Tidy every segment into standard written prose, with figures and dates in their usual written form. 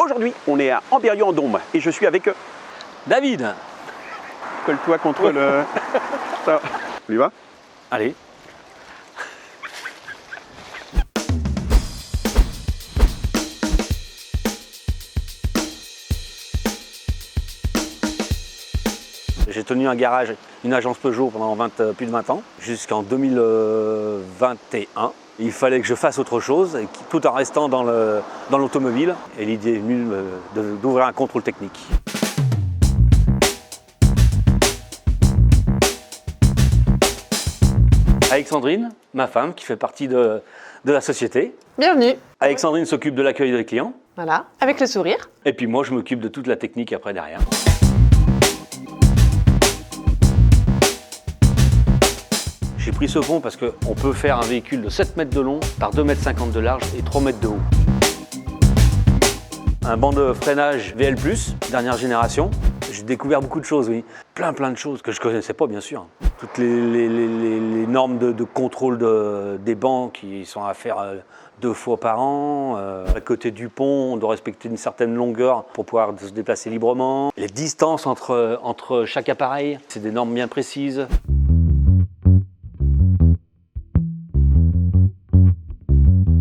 Aujourd'hui, on est à Ambérieu-en-Dombes et je suis avec David. Colle-toi contre le... Ça. On y va? Allez. J'ai tenu un garage, une agence Peugeot pendant plus de 20 ans, jusqu'en 2021. Il fallait que je fasse autre chose, tout en restant dans l'automobile. Et l'idée est venue d'ouvrir un contrôle technique. Alexandrine, ma femme, qui fait partie de la société. Bienvenue. Alexandrine s'occupe de l'accueil des clients. Voilà, avec le sourire. Et puis moi, je m'occupe de toute la technique après derrière. J'ai pris ce pont parce qu'on peut faire un véhicule de 7 mètres de long par 2,50 m de large et 3 mètres de haut. Un banc de freinage VL+, dernière génération. J'ai découvert beaucoup de choses, oui. Plein de choses que je ne connaissais pas, bien sûr. Toutes les normes de contrôle des bancs qui sont à faire 2 fois par an. À côté du pont, on doit respecter une certaine longueur pour pouvoir se déplacer librement. Les distances entre chaque appareil, c'est des normes bien précises.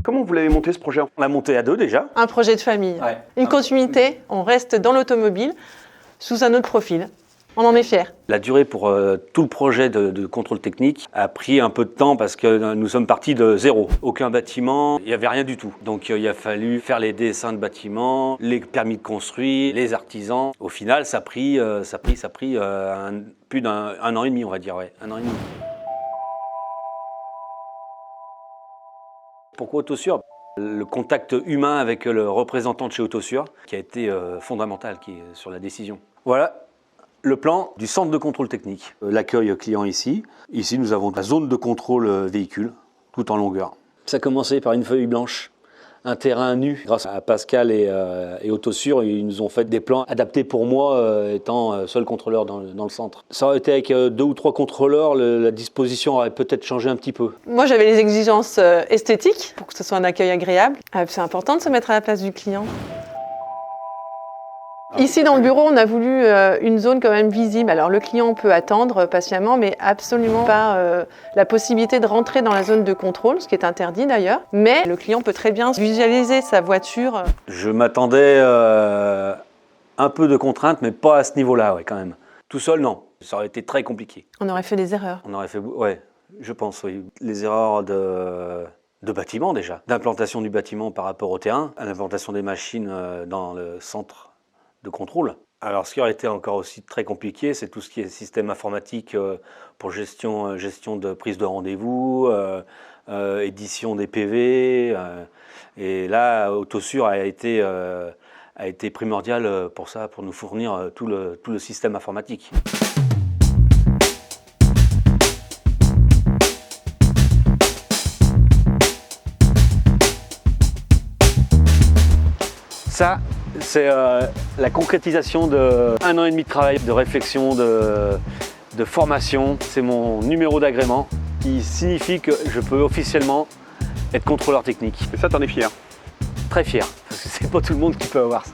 Comment vous l'avez monté ce projet? On l'a monté à 2 déjà. Un projet de famille. Ouais. Une continuité, on reste dans l'automobile sous un autre profil. On en est fiers. La durée pour tout le projet de contrôle technique a pris un peu de temps parce que nous sommes partis de zéro. Aucun bâtiment, il n'y avait rien du tout. Donc il a fallu faire les dessins de bâtiments, les permis de construire, les artisans. Au final, ça a pris plus d'un an et demi, on va dire, ouais, 1 an et demi. Pourquoi Autosur? Le contact humain avec le représentant de chez Autosur qui a été fondamental sur la décision. Voilà le plan du centre de contrôle technique. L'accueil client ici. Ici, nous avons la zone de contrôle véhicule, tout en longueur. Ça a commencé par une feuille blanche, un terrain nu. Grâce à Pascal et Autosur, ils nous ont fait des plans adaptés pour moi, étant seul contrôleur dans le centre. Ça aurait été avec 2 ou 3 contrôleurs, la disposition aurait peut-être changé un petit peu. Moi, j'avais les exigences esthétiques pour que ce soit un accueil agréable. C'est important de se mettre à la place du client. Ici, dans le bureau, on a voulu une zone quand même visible. Alors, le client peut attendre patiemment, mais absolument pas la possibilité de rentrer dans la zone de contrôle, ce qui est interdit d'ailleurs. Mais le client peut très bien visualiser sa voiture. Je m'attendais un peu de contraintes, mais pas à ce niveau-là, ouais, quand même. Tout seul, non. Ça aurait été très compliqué. On aurait fait des erreurs. On aurait fait, ouais, je pense, oui. Les erreurs de bâtiment déjà, d'implantation du bâtiment par rapport au terrain, à l'implantation des machines dans le centre de contrôle. Alors ce qui aurait été encore aussi très compliqué, c'est tout ce qui est système informatique pour gestion de prise de rendez-vous, édition des PV. Et là, Autosur a été primordial pour ça, pour nous fournir tout le système informatique. Ça, c'est la concrétisation de 1 an et demi de travail, de réflexion, de formation. C'est mon numéro d'agrément qui signifie que je peux officiellement être contrôleur technique. Et ça, t'en es fier? Très fier, parce que c'est pas tout le monde qui peut avoir ça.